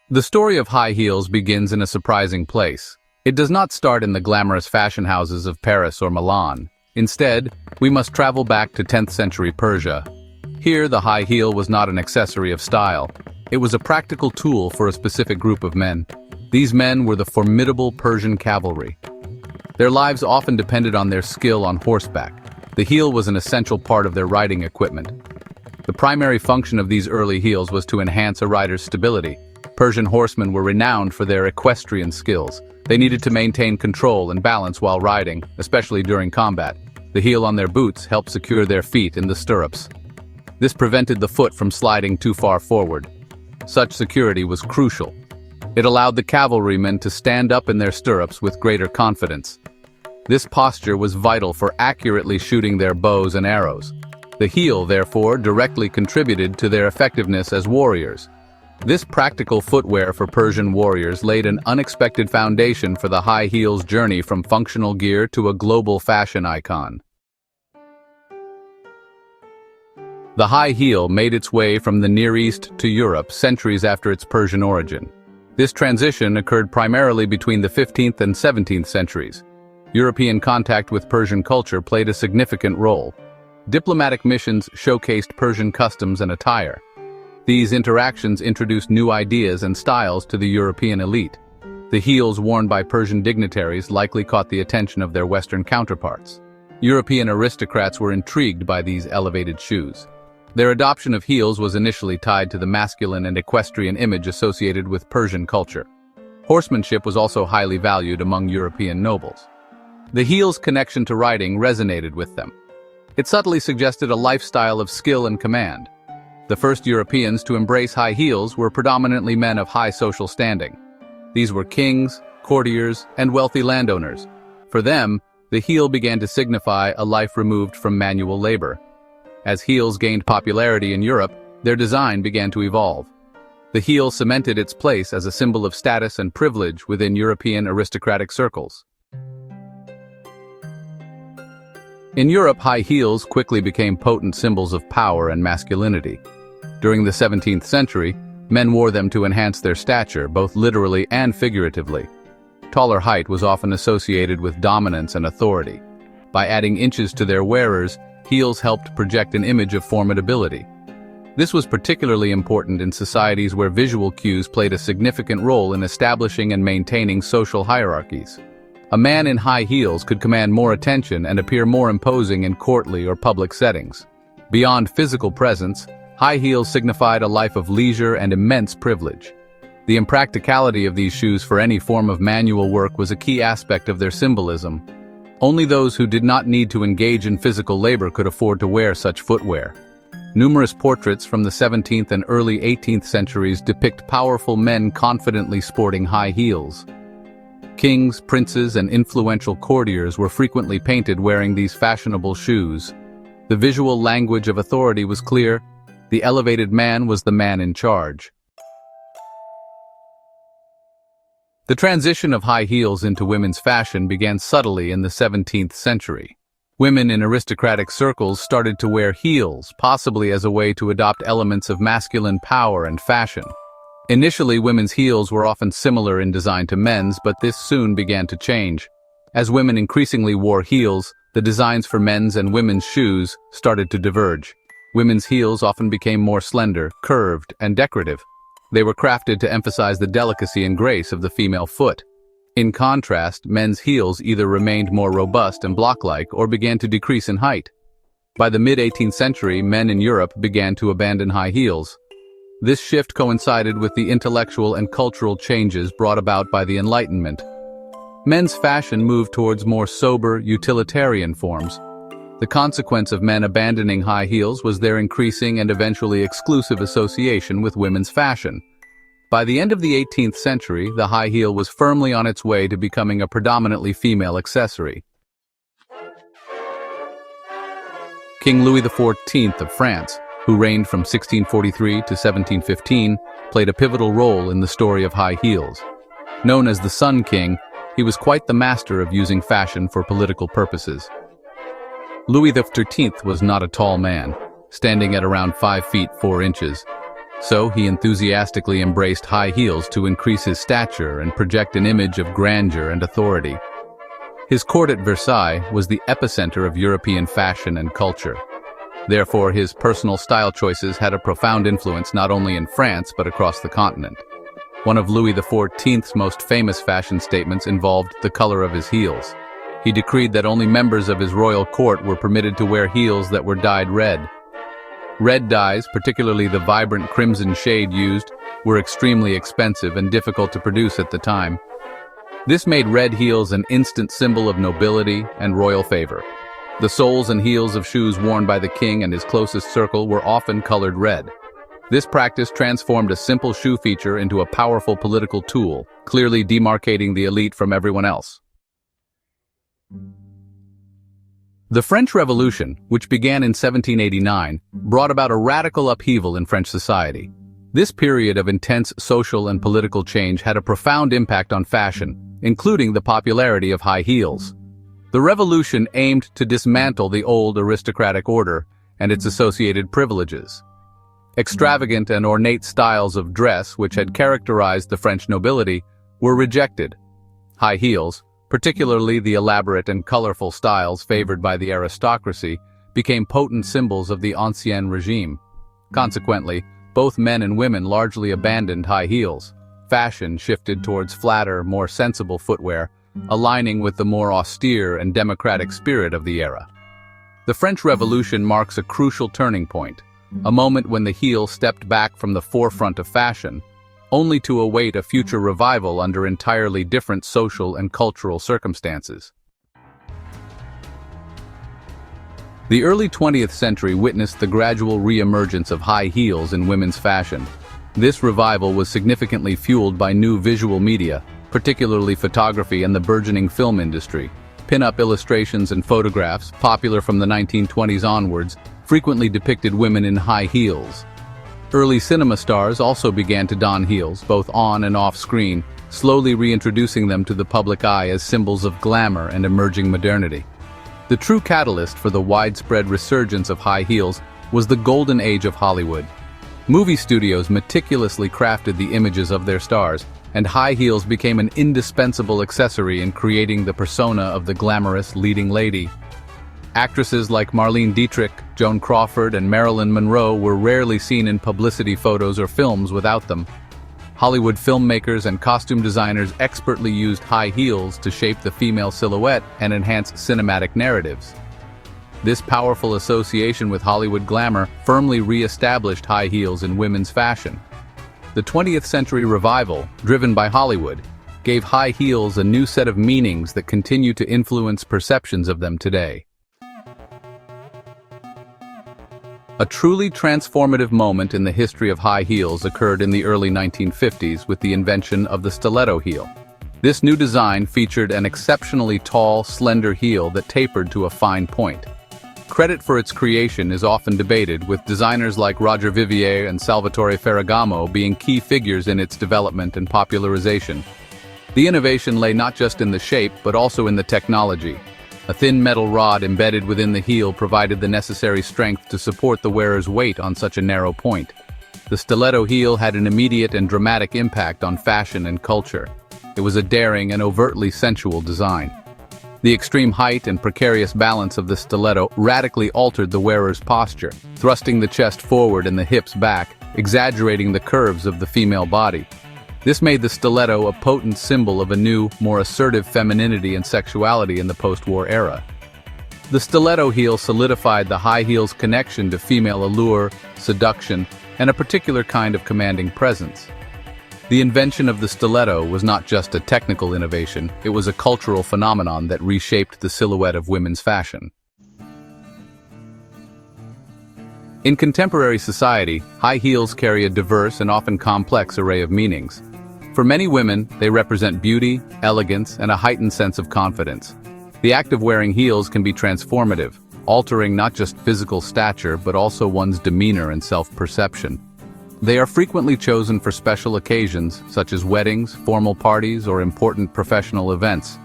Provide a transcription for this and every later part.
The story of high heels begins in a surprising place. It does not start in the glamorous fashion houses of Paris or Milan. Instead, we must travel back to 10th century Persia. Here, the high heel was not an accessory of style. It was a practical tool for a specific group of men. These men were the formidable Persian cavalry. Their lives often depended on their skill on horseback. The heel was an essential part of their riding equipment. The primary function of these early heels was to enhance a rider's stability. Persian horsemen were renowned for their equestrian skills. They needed to maintain control and balance while riding, especially during combat. The heel on their boots helped secure their feet in the stirrups. This prevented the foot from sliding too far forward. Such security was crucial. It allowed the cavalrymen to stand up in their stirrups with greater confidence. This posture was vital for accurately shooting their bows and arrows. The heel, therefore, directly contributed to their effectiveness as warriors. This practical footwear for Persian warriors laid an unexpected foundation for the high heel's journey from functional gear to a global fashion icon. The high heel made its way from the Near East to Europe centuries after its Persian origin. This transition occurred primarily between the 15th and 17th centuries. European contact with Persian culture played a significant role. Diplomatic missions showcased Persian customs and attire. These interactions introduced new ideas and styles to the European elite. The heels worn by Persian dignitaries likely caught the attention of their Western counterparts. European aristocrats were intrigued by these elevated shoes. Their adoption of heels was initially tied to the masculine and equestrian image associated with Persian culture. Horsemanship was also highly valued among European nobles. The heel's connection to riding resonated with them. It subtly suggested a lifestyle of skill and command. The first Europeans to embrace high heels were predominantly men of high social standing. These were kings, courtiers, and wealthy landowners. For them, the heel began to signify a life removed from manual labor. As heels gained popularity in Europe, their design began to evolve. The heel cemented its place as a symbol of status and privilege within European aristocratic circles. In Europe, high heels quickly became potent symbols of power and masculinity. During the 17th century, men wore them to enhance their stature, both literally and figuratively. Taller height was often associated with dominance and authority. By adding inches to their wearers, heels helped project an image of formidability. This was particularly important in societies where visual cues played a significant role in establishing and maintaining social hierarchies. A man in high heels could command more attention and appear more imposing in courtly or public settings. Beyond physical presence, high heels signified a life of leisure and immense privilege. The impracticality of these shoes for any form of manual work was a key aspect of their symbolism. Only those who did not need to engage in physical labor could afford to wear such footwear. Numerous portraits from the 17th and early 18th centuries depict powerful men confidently sporting high heels. Kings, princes, and influential courtiers were frequently painted wearing these fashionable shoes. The visual language of authority was clear. The elevated man was the man in charge. The transition of high heels into women's fashion began subtly in the 17th century. Women in aristocratic circles started to wear heels, possibly as a way to adopt elements of masculine power and fashion. Initially, women's heels were often similar in design to men's, but this soon began to change. As women increasingly wore heels, the designs for men's and women's shoes started to diverge. Women's heels often became more slender, curved, and decorative. They were crafted to emphasize the delicacy and grace of the female foot. In contrast, men's heels either remained more robust and block-like or began to decrease in height. By the mid-18th century, men in Europe began to abandon high heels. This shift coincided with the intellectual and cultural changes brought about by the Enlightenment. Men's fashion moved towards more sober, utilitarian forms. The consequence of men abandoning high heels was their increasing and eventually exclusive association with women's fashion. By the end of the 18th century, the high heel was firmly on its way to becoming a predominantly female accessory. King Louis XIV of France, who reigned from 1643 to 1715, played a pivotal role in the story of high heels. Known as the Sun King, he was quite the master of using fashion for political purposes. Louis XIII was not a tall man, standing at around 5 feet 4 inches. So he enthusiastically embraced high heels to increase his stature and project an image of grandeur and authority. His court at Versailles was the epicenter of European fashion and culture. Therefore, his personal style choices had a profound influence not only in France but across the continent. One of Louis XIV's most famous fashion statements involved the color of his heels. He decreed that only members of his royal court were permitted to wear heels that were dyed red. Red dyes, particularly the vibrant crimson shade used, were extremely expensive and difficult to produce at the time. This made red heels an instant symbol of nobility and royal favor. The soles and heels of shoes worn by the king and his closest circle were often colored red. This practice transformed a simple shoe feature into a powerful political tool, clearly demarcating the elite from everyone else. The French Revolution, which began in 1789, brought about a radical upheaval in French society. This period of intense social and political change had a profound impact on fashion, including the popularity of high heels. The revolution aimed to dismantle the old aristocratic order and its associated privileges. Extravagant and ornate styles of dress, which had characterized the French nobility, were rejected. High heels, particularly the elaborate and colorful styles favored by the aristocracy, became potent symbols of the Ancien regime. Consequently, both men and women largely abandoned high heels. Fashion shifted towards flatter, more sensible footwear, aligning with the more austere and democratic spirit of the era. The French Revolution marks a crucial turning point, a moment when the heel stepped back from the forefront of fashion, only to await a future revival under entirely different social and cultural circumstances. The early 20th century witnessed the gradual re-emergence of high heels in women's fashion. This revival was significantly fueled by new visual media, particularly photography and the burgeoning film industry. Pin-up illustrations and photographs, popular from the 1920s onwards, frequently depicted women in high heels. Early cinema stars also began to don heels, both on and off screen, slowly reintroducing them to the public eye as symbols of glamour and emerging modernity. The true catalyst for the widespread resurgence of high heels was the golden age of Hollywood. Movie studios meticulously crafted the images of their stars, and high heels became an indispensable accessory in creating the persona of the glamorous leading lady. Actresses like Marlene Dietrich, Joan Crawford, and Marilyn Monroe were rarely seen in publicity photos or films without them. Hollywood filmmakers and costume designers expertly used high heels to shape the female silhouette and enhance cinematic narratives. This powerful association with Hollywood glamour firmly re-established high heels in women's fashion. The 20th century revival, driven by Hollywood, gave high heels a new set of meanings that continue to influence perceptions of them today. A truly transformative moment in the history of high heels occurred in the early 1950s with the invention of the stiletto heel. This new design featured an exceptionally tall, slender heel that tapered to a fine point. Credit for its creation is often debated, with designers like Roger Vivier and Salvatore Ferragamo being key figures in its development and popularization. The innovation lay not just in the shape, but also in the technology. A thin metal rod embedded within the heel provided the necessary strength to support the wearer's weight on such a narrow point. The stiletto heel had an immediate and dramatic impact on fashion and culture. It was a daring and overtly sensual design. The extreme height and precarious balance of the stiletto radically altered the wearer's posture, thrusting the chest forward and the hips back, exaggerating the curves of the female body. This made the stiletto a potent symbol of a new, more assertive femininity and sexuality in the post-war era. The stiletto heel solidified the high heel's connection to female allure, seduction, and a particular kind of commanding presence. The invention of the stiletto was not just a technical innovation, it was a cultural phenomenon that reshaped the silhouette of women's fashion. In contemporary society, high heels carry a diverse and often complex array of meanings. For many women, they represent beauty, elegance, and a heightened sense of confidence. The act of wearing heels can be transformative, altering not just physical stature but also one's demeanor and self-perception. They are frequently chosen for special occasions, such as weddings, formal parties, or important professional events.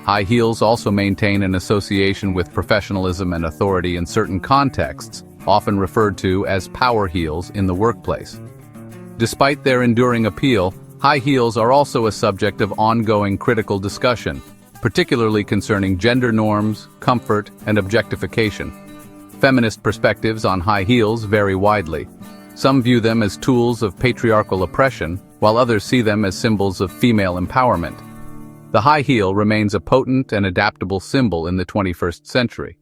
High heels also maintain an association with professionalism and authority in certain contexts, often referred to as power heels in the workplace. Despite their enduring appeal, high heels are also a subject of ongoing critical discussion, particularly concerning gender norms, comfort, and objectification. Feminist perspectives on high heels vary widely. Some view them as tools of patriarchal oppression, while others see them as symbols of female empowerment. The high heel remains a potent and adaptable symbol in the 21st century.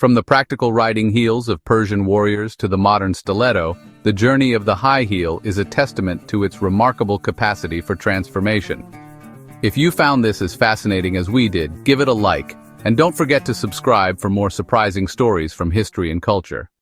From the practical riding heels of Persian warriors to the modern stiletto, the journey of the high heel is a testament to its remarkable capacity for transformation. If you found this as fascinating as we did, give it a like, and don't forget to subscribe for more surprising stories from history and culture.